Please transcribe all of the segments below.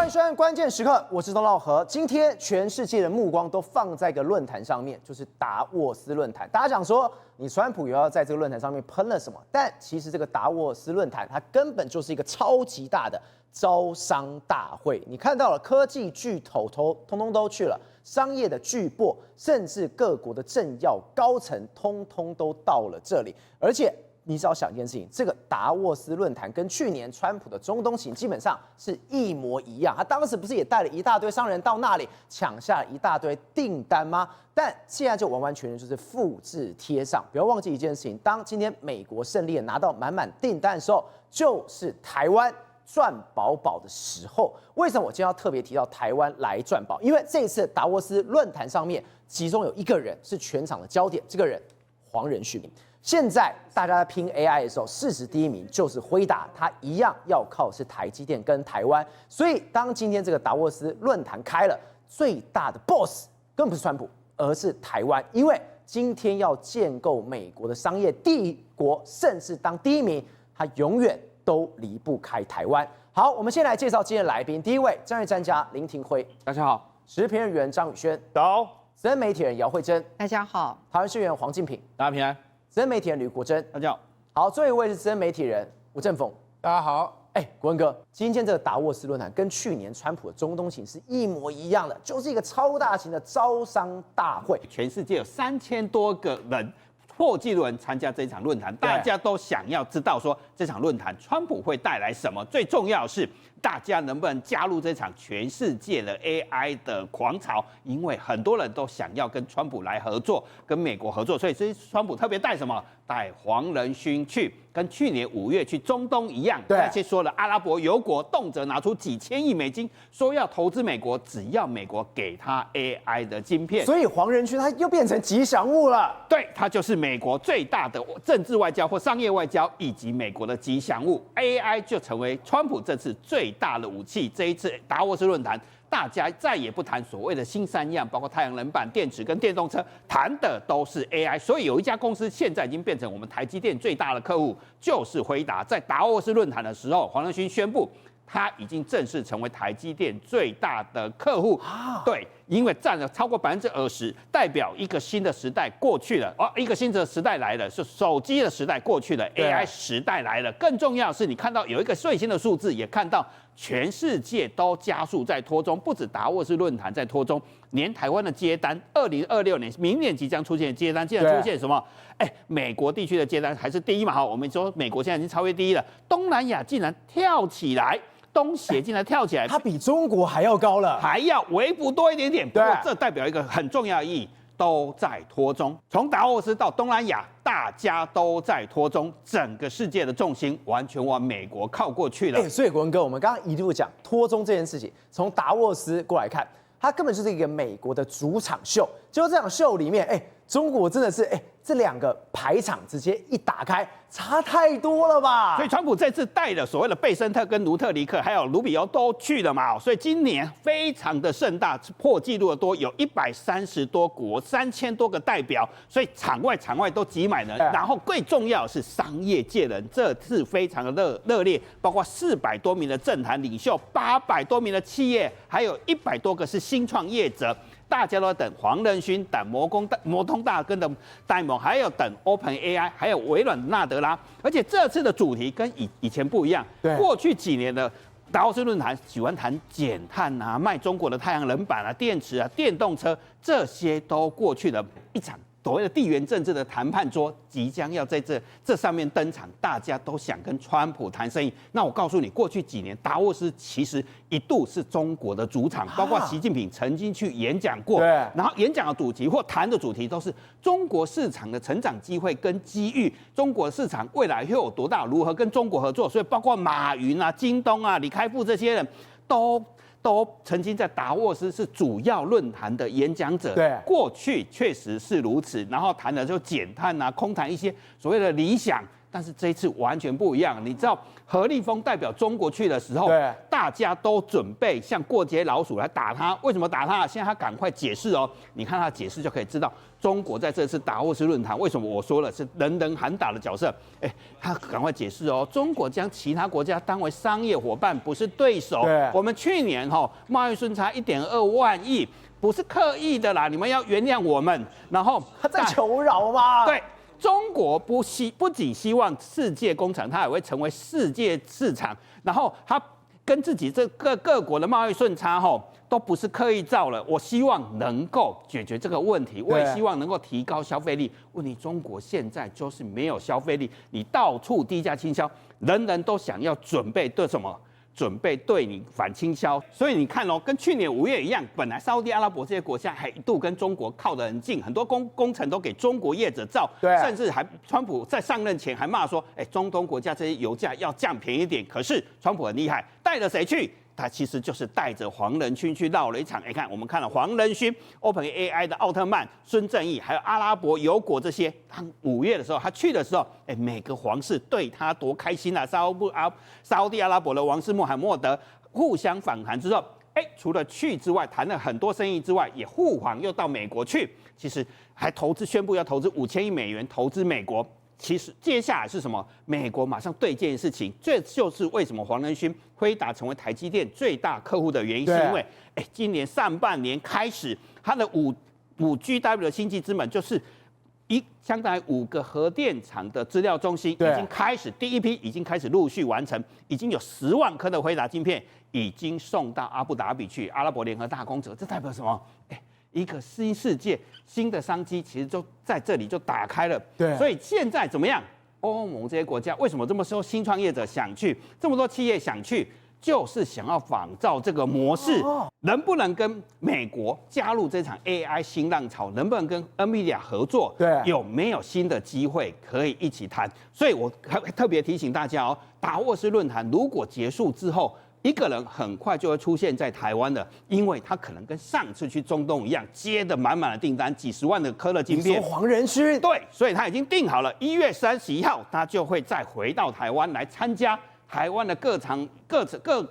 迎收看关键时刻，我是钟浩和。今天全世界的目光都放在一个论坛上面，就是达沃斯论坛。大家讲说，你川普又要在这个论坛上面喷了什么？但其实这个达沃斯论坛，它根本就是一个超级大的招商大会。你看到了科技巨头通通都去了，商业的巨擘，甚至各国的政要高层，通通都到了这里，而且。你只要想一件事情，这个达沃斯论坛跟去年川普的中东行基本上是一模一样。他当时不是也带了一大堆商人到那里抢下了一大堆订单吗？但现在就完完全全就是复制贴上。不要忘记一件事情，当今天美国胜利拿到满满订单的时候，就是台湾赚饱饱的时候。为什么我今天要特别提到台湾来赚饱？因为这一次达沃斯论坛上面，其中有一个人是全场的焦点，这个人黄仁勋。现在大家在拼 AI 的时候，事实第一名就是辉达，它一样要靠是台积电跟台湾。所以当今天这个达沃斯论坛开了，最大的 boss 根本不是川普，而是台湾，因为今天要建构美国的商业帝国，甚至当第一名，它永远都离不开台湾。好，我们先来介绍今天的来宾，第一位战略专家林廷辉，大家好；时事评论员张宇轩，早；资深媒体人姚慧珍，大家好；台湾市议员黄敬平，大家平安；资深媒体人吕国珍，大家好。好，最后一位是资深媒体人吴正峰，大家好。国文哥，今天这个达沃斯论坛跟去年川普的中东行是一模一样的，就是一个超大型的招商大会，全世界有3000多个人。破纪录人参加这一场论坛，大家都想要知道说这场论坛川普会带来什么。最重要的是，大家能不能加入这场全世界的 AI 的狂潮？因为很多人都想要跟川普来合作，跟美国合作，所以这川普特别带什么？带黄仁勋去，跟去年5月去中东一样。对，那些说了阿拉伯油国动辄拿出几千亿美金，说要投资美国，只要美国给他 AI 的晶片。所以黄仁勋他又变成吉祥物了。对，他就是美国最大的政治外交或商业外交，以及美国的吉祥物。AI 就成为川普这次最大的武器。这一次达沃斯论坛，大家再也不谈所谓的新三样，包括太阳能板、电池跟电动车，谈的都是 AI。所以有一家公司现在已经变成我们台积电最大的客户，就是辉达。在达沃斯论坛的时候，黄仁勋宣布，他已经正式成为台积电最大的客户。对，因为占了超过20%，代表一个新的时代过去了。一个新的时代来了，是手机的时代过去了 ，AI 时代来了。更重要的是，你看到有一个最新的数字，也看到全世界都加速在拖中，不止达沃斯论坛在拖中，连台湾的接单，2026年明年即将出现的接单，竟然出现什么？美国地区的接单还是第一嘛？我们说美国现在已经超越第一了，东南亚竟然跳起来。东协竟然跳起来，它比中国还要高了，还要微幅多一点点。不过这代表一个很重要的意义，都在拖中。从达沃斯到东南亚，大家都在拖中，整个世界的重心完全往美国靠过去了。所以国文哥，我们刚刚一路讲拖中这件事情，从达沃斯过来看，它根本就是一个美国的主场秀。就这场秀里面，中国真的是这两个排场直接一打开，差太多了吧？所以川普这次带了所谓的贝森特跟卢特尼克，还有卢比欧都去了嘛，所以今年非常的盛大，破纪录的多，有130多国，3000多个代表，所以场外都挤满了。然后最重要的是商业界人这次非常的热烈，包括400多名的政坛领袖，800多名的企业，还有100多个是新创业者。大家都在等黄仁勋、等摩通大哥的戴蒙，还有等 OpenAI， 还有微软的纳德拉。而且这次的主题跟以前不一样，过去几年的达沃斯论坛喜欢谈减碳啊、卖中国的太阳能板啊、电池啊、电动车，这些都过去了一场。所谓的地缘政治的谈判桌即将要在这上面登场，大家都想跟川普谈生意。那我告诉你，过去几年达沃斯其实一度是中国的主场，包括习近平曾经去演讲过，然后演讲的主题或谈的主题都是中国市场的成长机会跟机遇，中国市场未来会有多大，如何跟中国合作。所以包括马云啊、京东啊、李开复这些人都曾经在达沃斯是主要论坛的演讲者，过去确实是如此。然后谈的就减碳啊，空谈一些所谓的理想，但是这一次完全不一样。你知道何立峰代表中国去的时候，对，大家都准备像过街老鼠来打他。为什么打他？现在他赶快解释哦。你看他解释就可以知道，中国在这次达沃斯论坛为什么我说了是人人喊打的角色。他赶快解释哦，中国将其他国家当为商业伙伴，不是对手。对，我们去年贸易顺差1.2万亿，不是刻意的啦，你们要原谅我们。然后他在求饶吗？对。中国不仅希望世界工厂，它也会成为世界市场。然后它跟自己这各国的贸易顺差都不是刻意造了。我希望能够解决这个问题，我也希望能够提高消费力。问题中国现在就是没有消费力，你到处低价倾销，人人都想要准备对什么？准备对你反倾销，所以你看哦，跟去年5月一样，本来沙特阿拉伯这些国家还一度跟中国靠得很近，很多工程都给中国业者造，对，甚至川普在上任前还骂说，中东国家这些油价要降便宜一点。可是川普很厉害，带着谁去？他其实就是带着黄仁勋去绕了一场。我们看了黄仁勋、OpenAI 的奥特曼、孙正义，还有阿拉伯油果这些。他5月的时候，他去的时候，每个皇室对他多开心啊！沙特阿拉伯的王室穆罕默德互相访谈之后，除了去之外，谈了很多生意之外，也互访又到美国去。其实还宣布要投资5000亿美元投资美国。其实接下来是什么？美国马上对这件事情，这就是为什么黄仁勋、辉达成为台积电最大客户的原因，是因为今年上半年开始，它的5GW 的星际之门就是相当于5个核电厂的资料中心已经开始，第一批已经开始陆续完成，已经有10万颗的辉达晶片已经送到阿布达比去，阿拉伯联合大公国，这代表什么？一个新世界、新的商机，其实就在这里就打开了。对，所以现在怎么样？欧盟这些国家为什么这么多新创业者想去，这么多企业想去，就是想要仿照这个模式，能不能跟美国加入这场 AI 新浪潮？能不能跟 NVIDIA 合作？对，有没有新的机会可以一起谈？所以我特别提醒大家哦，达沃斯论坛如果结束之后，一个人很快就会出现在台湾的，因为他可能跟上次去中东一样，接的满满的订单，几十万的科勒晶片。你说黄仁勋？对，所以他已经定好了，1月31号他就会再回到台湾来参加台湾的各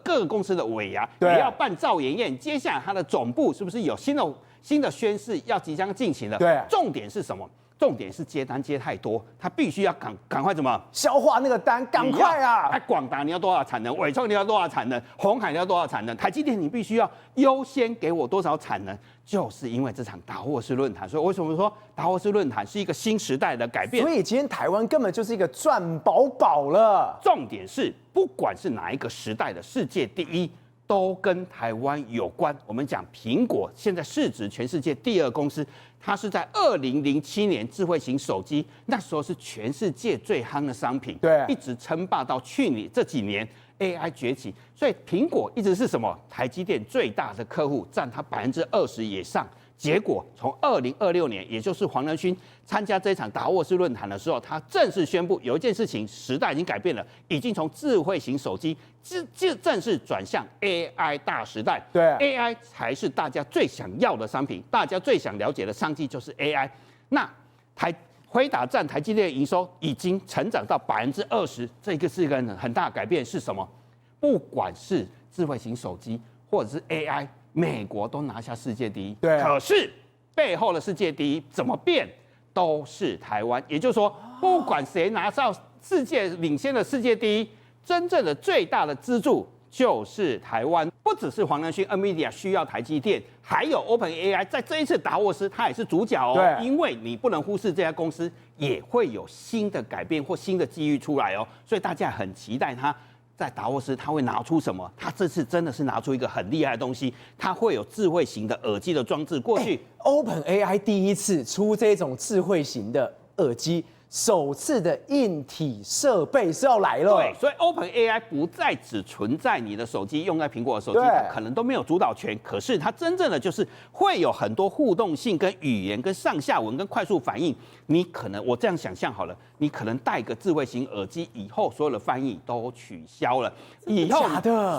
个公司的尾牙，也要办造研宴。接下来他的总部是不是有新的宣示要即将进行了？对，重点是什么？重点是接单接太多，他必须要赶快怎么消化那个单，赶快啊！广达你要多少产能？伟创你要多少产能？鸿海你要多少产能？台积电你必须要优先给我多少产能？就是因为这场达沃斯论坛，所以为什么说达沃斯论坛是一个新时代的改变？所以今天台湾根本就是一个赚饱了。重点是，不管是哪一个时代的世界第一，都跟台湾有关。我们讲苹果现在市值全世界第2公司，它是在2007年智慧型手机，那时候是全世界最夯的商品，对，一直称霸到去年这几年 AI 崛起，所以苹果一直是什么？台积电最大的客户，占它20%以上。结果从2026年，也就是黄仁勋参加这场达沃斯论坛的时候，他正式宣布有一件事情，时代已经改变了，已经从智慧型手机正式转向 AI 大时代。对 ，AI 才是大家最想要的商品，大家最想了解的商机就是 AI。那辉达占台积电的营收已经成长到20%，这个是一个很大的改变。是什么？不管是智慧型手机或者是 AI。美国都拿下世界第一，对，可是背后的世界第一怎么变，都是台湾。也就是说，不管谁拿到世界领先的世界第一，真正的最大的支柱就是台湾。不只是黄仁勋 NVIDIA 需要台积电，还有 OpenAI 在这一次达沃斯，它也是主角哦。对，因为你不能忽视这家公司也会有新的改变或新的机遇出来哦，所以大家很期待它。在达沃斯，他会拿出什么？他这次真的是拿出一个很厉害的东西，他会有智慧型的耳机的装置。过去OpenAI 第一次出这种智慧型的耳机，首次的硬体设备是要来了。对，所以 OpenAI 不再只存在你的手机，用在苹果的手机，它可能都没有主导权。可是它真正的就是会有很多互动性、跟语言、跟上下文、跟快速反应。你可能我这样想象好了，你可能戴个智慧型耳机以后，所有的翻译都取消了。以后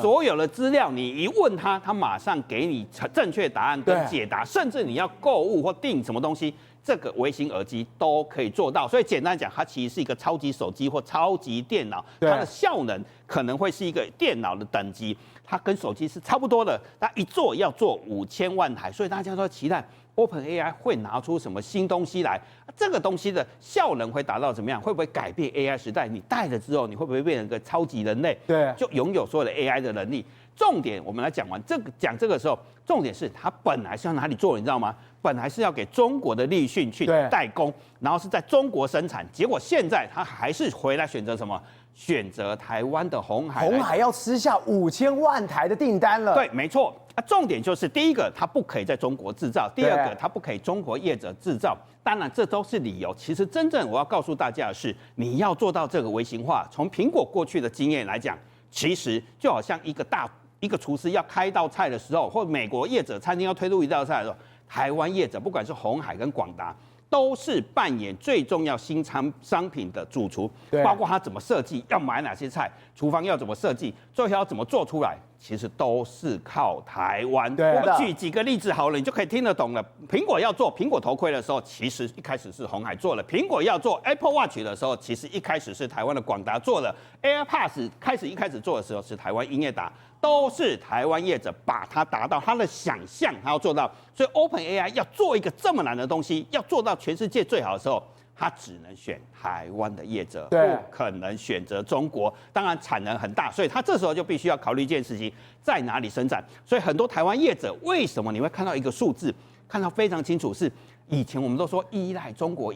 所有的资料你一问他，他马上给你正确答案跟解答，甚至你要购物或订什么东西。这个微型耳机都可以做到。所以简单讲，它其实是一个超级手机或超级电脑，它的效能可能会是一个电脑的等级，它跟手机是差不多的。它一做要做5000万台，所以大家都在期待 OpenAI 会拿出什么新东西来。这个东西的效能会达到怎么样？会不会改变 AI 时代？你戴了之后，你会不会变成一个超级人类？对，就拥有所有的 AI 的能力。重点我们来讲完这个的时候，重点是它本来是要哪里做，你知道吗？本来是要给中国的立讯去代工，然后是在中国生产，结果现在它还是回来选择什么？选择台湾的鸿海。鸿海要吃下5000万台的订单了。对，没错。重点就是第一个，它不可以在中国制造；第二个，它不可以中国业者制造。当然，这都是理由。其实真正我要告诉大家的是，你要做到这个微型化，从苹果过去的经验来讲，其实就好像一个厨师要开一道菜的时候，或美国业者餐厅要推出一道菜的时候，台湾业者不管是鸿海跟广达，都是扮演最重要新商品的主厨，包括他怎么设计，要买哪些菜，厨房要怎么设计，最后要怎么做出来，其实都是靠台湾。我举几个例子好了，你就可以听得懂了。苹果要做苹果头盔的时候，其实一开始是鸿海做了；苹果要做 Apple Watch 的时候，其实一开始是台湾的广达做了。AirPods 一开始做的时候是台湾英业达。都是台湾业者把它达到他的想象，他要做到。所以 OpenAI 要做一个这么难的东西，要做到全世界最好的时候，他只能选台湾的业者，不可能选择中国。当然产能很大，所以他这时候就必须要考虑一件事情，在哪里生产。所以很多台湾业者为什么你会看到一个数字，看到非常清楚是。以前我们都说依赖中国，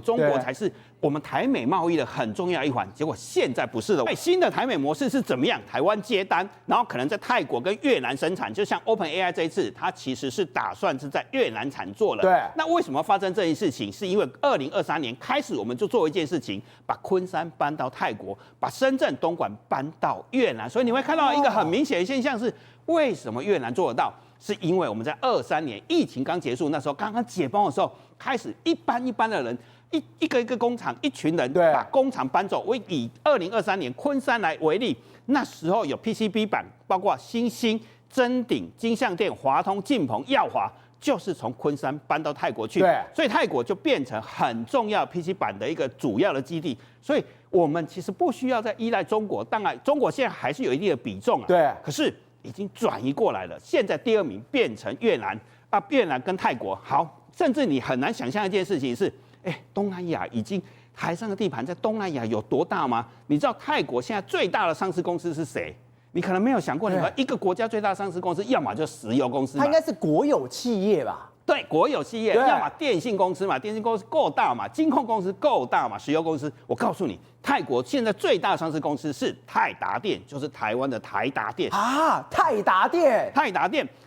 中国才是我们台美贸易的很重要一环。结果现在不是了，新的台美模式是怎么样？台湾接单，然后可能在泰国跟越南生产。就像 OpenAI 这一次，它其实是打算是在越南产做了。对，那为什么发生这件事情？是因为2023年开始，我们就做一件事情，把昆山搬到泰国，把深圳、东莞搬到越南。所以你会看到一个很明显的现象是，为什么越南做得到？是因为我们在23年疫情刚结束，那时候刚刚解封的时候，开始一般的人，一个工厂，一群人把工厂搬走。我以2023年昆山来为例，那时候有 PCB 板，包括新兴、臻鼎、金像电、华通、晋鹏、耀华，就是从昆山搬到泰国去。所以泰国就变成很重要 PC 板的一个主要的基地。所以我们其实不需要再依赖中国，当然中国现在还是有一定的比重啊。可是。已经转移过来了，现在第2名变成越南啊，越南跟泰国好，甚至你很难想象一件事情是，东南亚已经台上的地盘在东南亚有多大吗？你知道泰国现在最大的上市公司是谁？你可能没有想过，你们一个国家最大的上市公司，要么就石油公司嘛，它应该是国有企业吧？对，国有企业，要么电信公司嘛，电信公司够大嘛，金控公司够大嘛，石油公司。我告诉你，泰国现在最大的上市公司是泰达电，就是台湾的台达电啊。泰达电，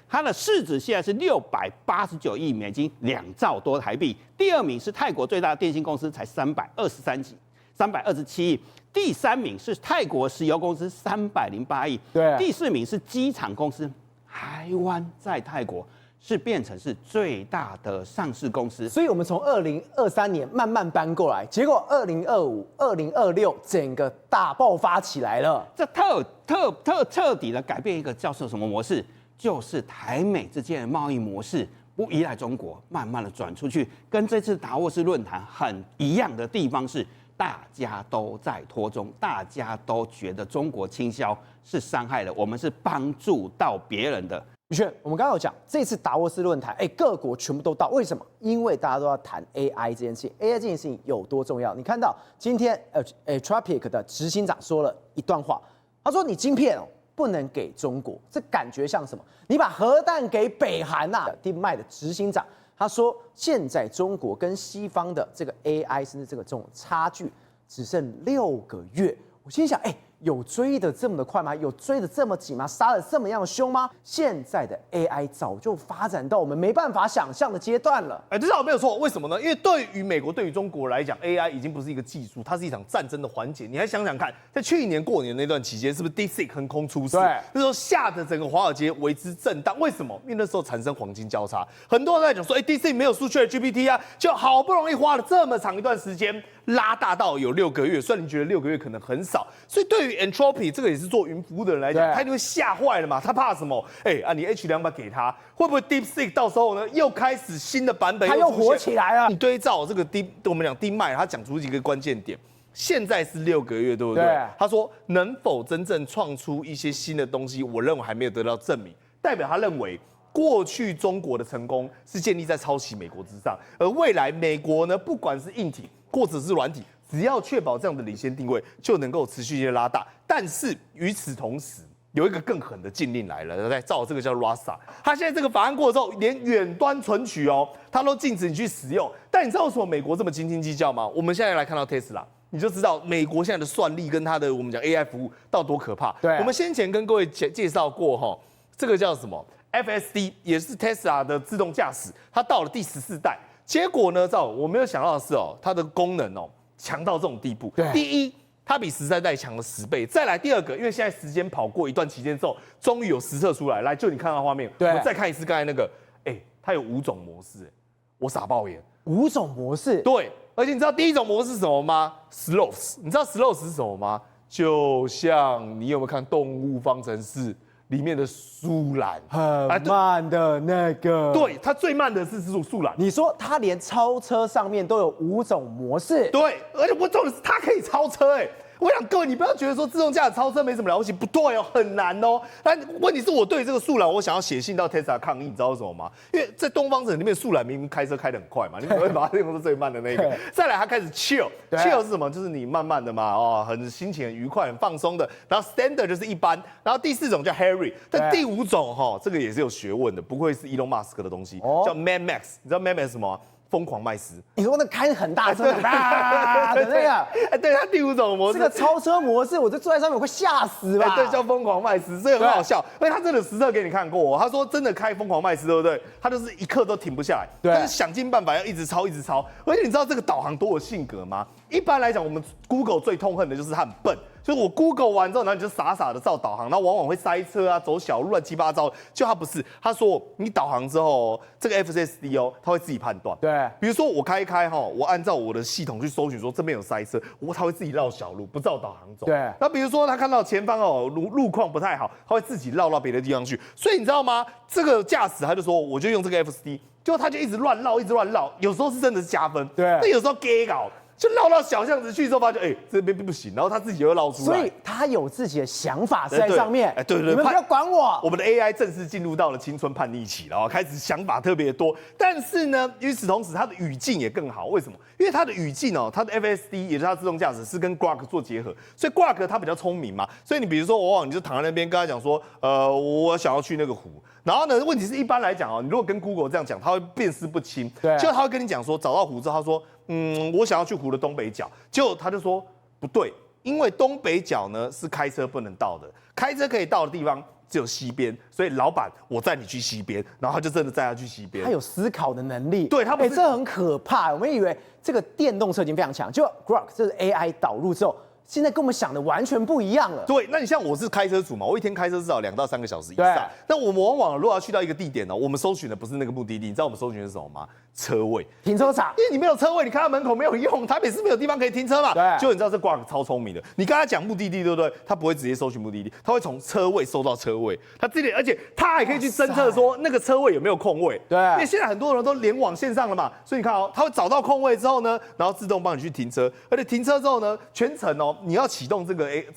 它的市值现在是689亿美金，2兆多台币。第2名是泰国最大的电信公司，才327亿。第3名是泰国石油公司，308亿。第4名是机场公司，台湾在泰国。是变成是最大的上市公司，所以我们从2023年慢慢搬过来，结果2025、2026整个大爆发起来了。这彻底的改变一个叫做什么模式？就是台美之间的贸易模式不依赖中国，慢慢的转出去。跟这次达沃斯论坛很一样的地方是，大家都在拖中，大家都觉得中国倾销是伤害了我们，是帮助到别人的。宇轩，我们刚刚有讲，这次达沃斯论坛，各国全部都到，为什么？因为大家都要谈 AI 这件事情 ，AI 这件事情有多重要？你看到今天Anthropic 的执行长说了一段话，他说：“你晶片不能给中国，这感觉像什么？你把核弹给北韩呐。” DeepMind 的执行长他说，现在中国跟西方的这个 AI 甚至这种差距只剩6个月。我心想，有追得这么的快吗？有追得这么紧吗？杀得这么样凶吗？现在的 AI 早就发展到我们没办法想象的阶段了。至少没有错。为什么呢？因为对于美国、对于中国来讲 ，AI 已经不是一个技术，它是一场战争的环节。你还想想看，在去年过年那段期间，是不是 DeepSeek 横空出世？那时候吓得整个华尔街为之震荡。为什么？因为那时候产生黄金交叉，很多人在讲说，DeepSeek 没有输 ChatGPT 啊，就好不容易花了这么长一段时间，拉大到有6个月。虽然你觉得6个月可能很少，所以对于 Entropy 这个也是做云服务的人来讲，他一定会吓坏了嘛。他怕什么？你 H200给他，会不会 DeepSeek 到时候呢又开始新的版本？他又火起来了。你对照这个我们讲DeepMind，他讲出几个关键点。现在是6个月，对不对？他说能否真正创出一些新的东西，我认为还没有得到证明，代表他认为过去中国的成功是建立在抄袭美国之上，而未来美国呢，不管是硬体或者是软体，只要确保这样的领先定位，就能够持续性拉大。但是与此同时，有一个更狠的禁令来了，在照这个叫 RASA， 他现在这个法案过之后，连远端存取他都禁止你去使用。但你知道为什么美国这么斤斤计较吗？我们现在来看到 Tesla。你就知道美国现在的算力跟它的我们讲 AI 服务到多可怕。对，我们先前跟各位介绍过这个叫什么 FSD， 也是 Tesla 的自动驾驶，它到了第14代。结果呢，我没有想到的是它的功能强到这种地步。第一，它比13代强了10倍。再来第二个，因为现在时间跑过一段期间之后，终于有实测出来。来，就你看到画面，我们再看一次刚才那个，它有5种模式，我傻爆眼。5种模式？对。而且你知道第一种模式是什么吗 ？Slows， 你知道 Slows 是什么吗？就像你有没有看《动物方程式》里面的树懒，很慢的那个。对，它最慢的是树懒。你说它连超车上面都有5种模式？对，而且重点是它可以超车我想各位，你不要觉得说自动驾驶超车没什么了不起，不对很难但问题是我对这个树懒，我想要写信到 Tesla 抗议，你知道为什么吗？因为在东方城里面，树懒明明开车开得很快嘛，你可能会把它用作最慢的那个。再来，它开始 chill 是什么？就是你慢慢的嘛，很心情很愉快、很放松的。然后 standard 就是一般，然后第4种叫 Harry， 但第5种这个也是有学问的，不会是 Elon Musk 的东西，叫 Mad Max。你知道 Mad Max 什么？疯狂麦斯，你说那开很大声的那个，对，它第5种模式，这个超车模式，我就坐在上面，我会吓死吧？对，叫疯狂麦斯，这个很好笑，因为他真的实测给你看过，他说真的开疯狂麦斯，对不对？他就是一刻都停不下来，他是想尽办法要一直超，而且你知道这个导航多有性格吗？一般来讲，我们 Google 最痛恨的就是它很笨。就是我 Google 完之后，然后你就傻傻的照导航，然后往往会塞车啊，走小路乱七八糟。就他不是，他说你导航之后，这个 FSD 他会自己判断。对，比如说我开我按照我的系统去搜寻说这边有塞车，他会自己绕小路，不照导航走。对，那比如说他看到前方路况不太好，他会自己绕到别的地方去。所以你知道吗？这个驾驶他就说，我就用这个 FSD， 结果他就一直乱绕，有时候是真的是加分，对，但有时候 gay 搞。就绕到小巷子去之后，发现这边不行，然后他自己又绕出来，所以他有自己的想法在上面。对，你们不要管我。我们的 AI 正式进入到了青春叛逆期了，开始想法特别多。但是呢，与此同时，它的语境也更好。为什么？因为它的语境它的 FSD 也就是它自动驾驶是跟 Grok 做结合，所以 Grok 它比较聪明嘛。所以你比如说，你就躺在那边跟他讲说，我想要去那个湖。然后呢，问题是一般来讲你如果跟 Google 这样讲，它会辨识不清。对，就他会跟你讲说，找到湖之后，他说，我想要去湖的东北角。结果他就说不对，因为东北角呢是开车不能到的，开车可以到的地方只有西边，所以老板我载你去西边，然后他就真的载他去西边。他有思考的能力，对他不是，这很可怕。我们以为这个电动车已经非常强，就 Grok 这是 AI 导入之后。现在跟我们想的完全不一样了。对，那你像我是开车族嘛，我一天开车至少2到3个小时以上。那我们往往如果要去到一个地点我们搜寻的不是那个目的地，你知道我们搜寻的是什么吗？车位、停车场。因为你没有车位，你开到门口没有用，台北市没有地方可以停车嘛。对。就你知道这Grok超聪明的，你跟他讲目的地，对不对？他不会直接搜寻目的地，他会从车位搜到车位，他这里，而且他还可以去侦测说那个车位有没有空位。对。因为现在很多人都联网线上了嘛，所以你看他会找到空位之后呢，然后自动帮你去停车，而且停车之后呢，全程你要启动这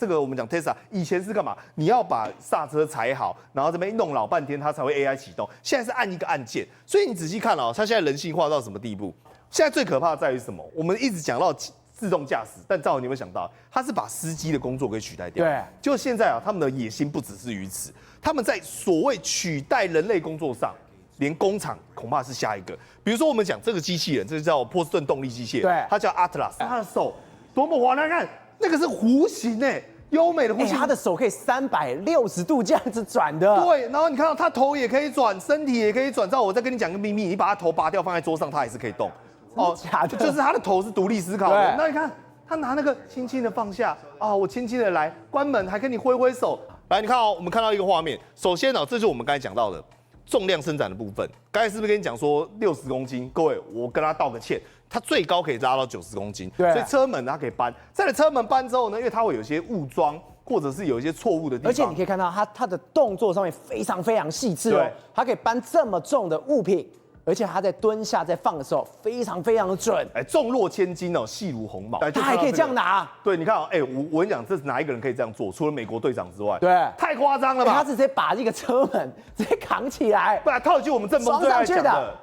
个我们讲 Tesla 以前是干嘛？你要把刹车踩好，然后这边弄老半天，它才会 AI 启动。现在是按一个按键，所以你仔细看它现在人性化到什么地步？现在最可怕的在于什么？我们一直讲到自动驾驶，但赵，你有没有想到，它是把司机的工作给取代掉？对。就现在他们的野心不只是于此，他们在所谓取代人类工作上，连工厂恐怕是下一个。比如说我们讲这个机器人，这个叫波士顿动力机械人，对，它叫 Atlas， 它的手多么滑，看。那个是弧形优美的弧形，他的手可以360度这样子转的。对，然后你看到他头也可以转，身体也可以转。照我再跟你讲个秘密，你把他头拔掉放在桌上，他还是可以动。假的，就是他的头是独立思考的。那你看他拿那个轻轻的放下，我轻轻的来关门，还跟你挥挥手。来，你看我们看到一个画面。首先这就是我们刚才讲到的。重量伸展的部分，刚才是不是跟你讲说60公斤？各位，我跟他道个歉，它最高可以拉到90公斤，对，所以车门它可以搬。在车门搬之后呢，因为它会有一些误装，或者是有一些错误的地方，而且你可以看到它的动作上面非常非常细致哦，它可以搬这么重的物品。而且它在蹲下在放的时候非常非常的准，重若千斤哦，细如鸿毛。它还可以这样拿。对，你看哦，我跟你讲，这是哪一个人可以这样做？除了美国队长之外，对，太夸张了吧？他直接把这个车门直接扛起来，不然套一句我们正风最爱讲的，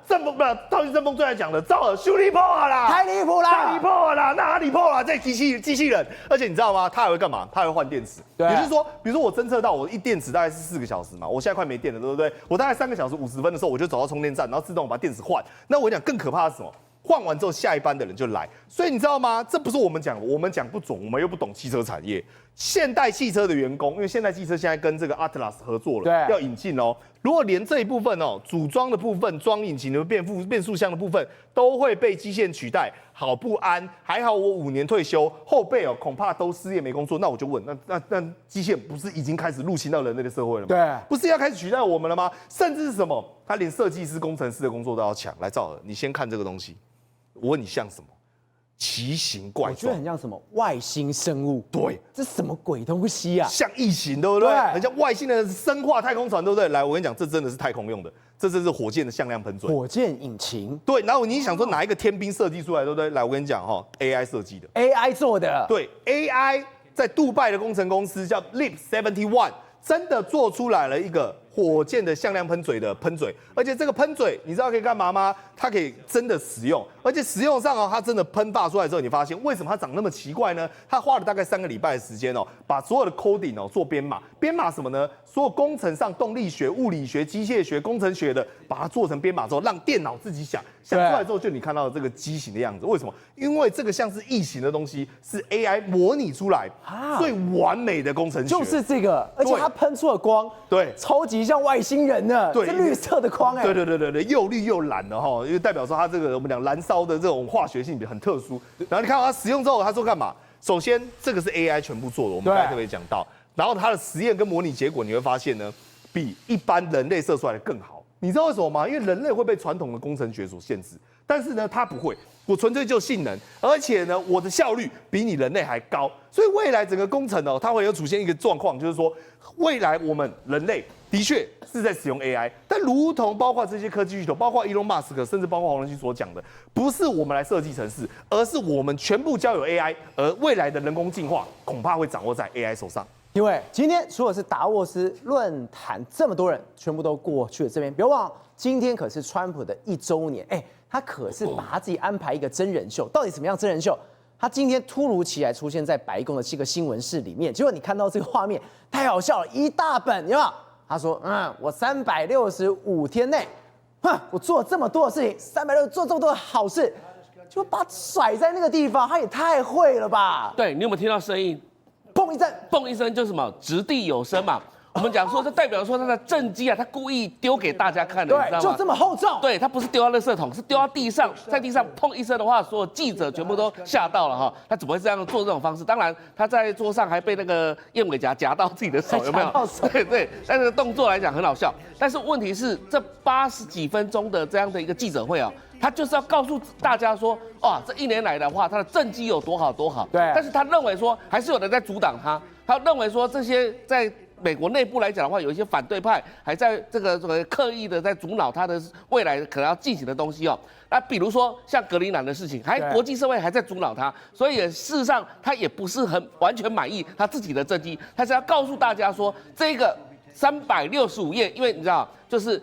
套一句正风最爱讲的，照尔修理破啦，太离谱啦，太离破啦，哪里破啦？这机器人，而且你知道吗？它还会干嘛？它还会换电池。也就是说，比如说我侦测到我一电池大概是4个小时嘛，我现在快没电了，对不对？我大概3个小时50分的时候，我就走到充电站，然后自动把电池换。那我讲更可怕的是什么？换完之后，下一班的人就来，所以你知道吗？这不是我们讲的，我们讲不准，我们又不懂汽车产业。现代汽车的员工，因为现代汽车现在跟这个 Atlas 合作了，对，要引进哦。如果连这一部分哦，组装的部分、装引擎的变速箱的部分都会被机械取代，好不安。还好我5年退休，后辈哦恐怕都失业没工作。那我就问，那机械不是已经开始入侵到人类的社会了吗？对，不是要开始取代我们了吗？甚至是什么？他连设计师、工程师的工作都要抢。来，赵尔，你先看这个东西，我问你像什么？奇形怪状，我觉得很像什么外星生物。对，这什么鬼东西啊？像异形，对不对？很像外星人生化太空船，对不对？来，我跟你讲，这真的是太空用的，这真是火箭的向量喷嘴，火箭引擎。对，然后你想说哪一个天兵设计出来，对不对？来，我跟你讲哈，AI 设计的 ，AI 做的。对 ，AI 在杜拜的工程公司叫 Leap 71，真的做出来了一个火箭的向量喷嘴的喷嘴，而且这个喷嘴你知道可以干嘛吗？它可以真的使用，而且使用上哦，它真的喷发出来之后，你发现为什么它长那么奇怪呢？它花了大概3个礼拜的时间哦，把所有的 coding 哦做编码，编码什么呢？所有工程上动力学、物理学、机械学、工程学的，把它做成编码之后，让电脑自己想出来之后，就你看到的这个畸形的样子。为什么？因为这个像是异形的东西，是 AI 模拟出来最完美的工程学，就是这个，而且它喷出的光，对，超级像外星人的，对，是绿色的光，对，又绿又蓝的哈，因为代表说它这个我们讲燃烧的这种化学性很特殊。然后你看到它使用之后，它说干嘛？首先这个是 AI 全部做的，我们刚才特别讲到。然后它的实验跟模拟结果，你会发现呢，比一般人类射出来的更好。你知道为什么吗？因为人类会被传统的工程学所限制，但是呢，它不会。我纯粹就性能，而且呢，我的效率比你人类还高。所以未来整个工程哦，它会有出现一个状况，就是说，未来我们人类的确是在使用 AI， 但如同包括这些科技巨头，包括 Elon Musk， 甚至包括黄仁勋所讲的，不是我们来设计程式，而是我们全部交由 AI， 而未来的人工进化恐怕会掌握在 AI 手上。因为今天除了是达沃斯论坛这么多人全部都过去了这边，别忘了今天可是川普的1周年，他可是把他自己安排一个真人秀，到底怎么样真人秀？他今天突如其来出现在白宫的这个新闻室里面，结果你看到这个画面太好笑了，一大本有没有？他说，我365天内，我做了这么多的事情，360做这么多的好事，就把它甩在那个地方，他也太会了吧？对，你有没有听到声音？砰一声，砰一声就是什么？掷地有声嘛。我们讲说，这代表说他的政绩啊，他故意丢给大家看的，你知道吗？就这么厚重。对，他不是丢到垃圾桶，是丢到地上，在地上砰一声的话，所有记者全部都吓到了哈。他怎么会这样做这种方式？当然，他在桌上还被那个燕尾夹夹到自己的手，有没有？对，但这个动作来讲很好笑。但是问题是，这80几分钟的这样的一个记者会啊，他就是要告诉大家说，哇，这1年来的话，他的政绩有多好多好。对。但是他认为说，还是有人在阻挡他。他认为说，这些在美国内部来讲的话，有一些反对派还在这个刻意的在阻挠他的未来可能要进行的东西哦。那比如说像格陵兰的事情，国际社会还在阻挠他，所以事实上他也不是很完全满意他自己的政绩，他是要告诉大家说，这个365页，因为你知道，就是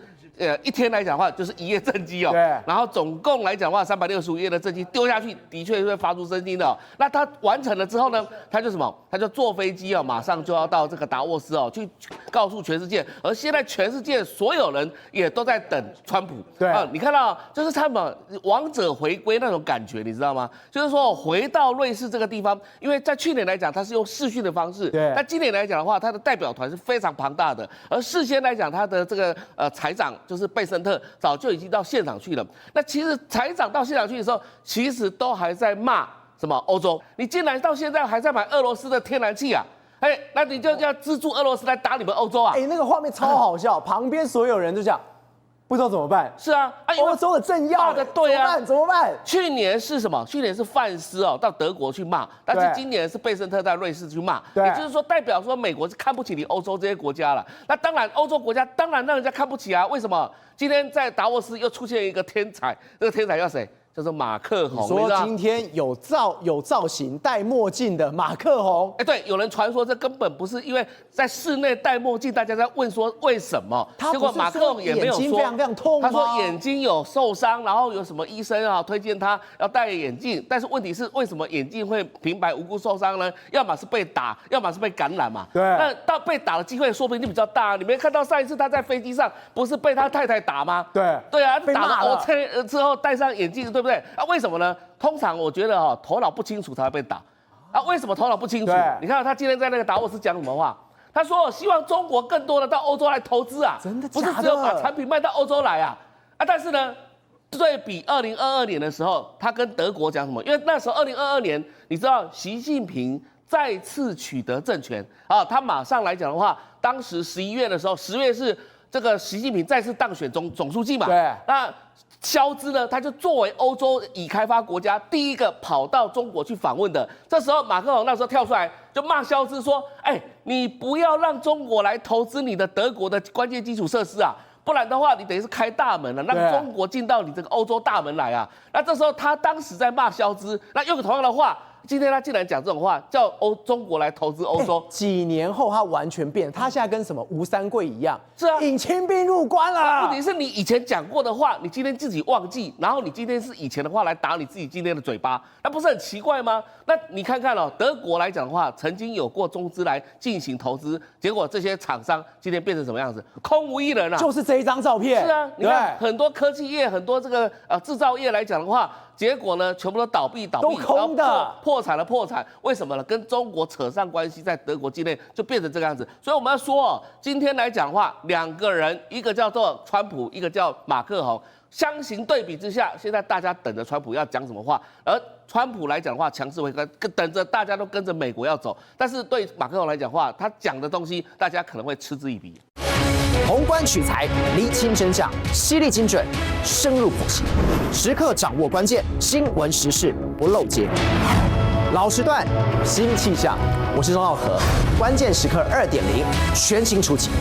一天来讲的话，就是1页政绩哦。对。然后总共来讲的话，365页的政绩丢下去，的确会发出声音的哦。那他完成了之后呢，他就什么？他就坐飞机哦，马上就要到这个达沃斯哦，去告诉全世界。而现在全世界所有人也都在等川普。对啊，你看到就是他们王者回归那种感觉，你知道吗？就是说回到瑞士这个地方，因为在去年来讲，他是用视讯的方式。对。那今年来讲的话，他的代表团是非常庞大的，而事先来讲，他的这个财长。就是贝森特早就已经到现场去了。那其实财长到现场去的时候，其实都还在骂什么欧洲，你竟然到现在还在买俄罗斯的天然气啊！那你就要资助俄罗斯来打你们欧洲啊！那个画面超好笑，旁边所有人就讲，不知道怎么办。是啊，因为欧洲的政要骂的对啊，怎么办？去年是什么？去年是范斯哦，到德国去骂，但是对今年是贝森特在瑞士去骂，对也就是说代表说美国是看不起你欧洲这些国家了。那当然，欧洲国家当然让人家看不起啊。为什么？今天在达沃斯又出现一个天才，这个天才叫谁？叫做马克宏。说今天有造型、戴墨镜的马克宏，哎，对，有人传说这根本不是，因为在室内戴墨镜，大家在问说为什么？他结果马克宏也没有说，眼睛非常非常痛吗？他说眼睛有受伤，然后有什么医生啊推荐他要戴眼镜，但是问题是为什么眼镜会平白无故受伤呢？要么是被打，要么是被感染嘛。对，那到被打的机会说不定就比较大。你没看到上一次他在飞机上不是被他太太打吗？对啊，打了 OK 之后戴上眼镜，对不对？啊，为什么呢？通常我觉得头脑不清楚才会被打。啊，为什么头脑不清楚？你看他今天在那个达沃斯讲什么话？他说希望中国更多的到欧洲来投资啊，真的假的？不是只有把产品卖到欧洲来啊。啊，但是呢，对比2022年的时候，他跟德国讲什么？因为那时候2022年，你知道习近平再次取得政权啊，他马上来讲的话，当时11月的时候，10月是这个习近平再次当选总书记嘛？对，那。肖兹呢，他就作为欧洲已开发国家第一个跑到中国去访问的。这时候马克宏那时候跳出来就骂肖兹说：“哎，你不要让中国来投资你的德国的关键基础设施啊，不然的话你等于是开大门了，让中国进到你这个欧洲大门来啊。”那这时候他当时在骂肖兹，那用同样的话。今天他竟然讲这种话，叫中国来投资欧洲。几年后他完全变，他现在跟什么吴三桂一样，是啊，引清兵入关了。问题是你以前讲过的话，你今天自己忘记，然后你今天是以前的话来打你自己今天的嘴巴，那不是很奇怪吗？那你看看哦，德国来讲的话，曾经有过中资来进行投资，结果这些厂商今天变成什么样子？空无一人啊！就是这一张照片。是啊，你看很多科技业、很多这个制造业来讲的话。结果呢，全部都倒闭，都空的，破产。为什么呢？跟中国扯上关系，在德国境内就变成这个样子。所以我们要说今天来讲的话，两个人，一个叫做川普，一个叫马克宏，相形对比之下，现在大家等着川普要讲什么话，而川普来讲的话，强势回归，等着大家都跟着美国要走。但是对马克宏来讲的话，他讲的东西，大家可能会嗤之以鼻。宏观取材，厘清真相，犀利精准，深入剖析，时刻掌握关键新闻时事，不漏接。老时段，新气象，我是钟浩和，关键时刻2.0，全新出击。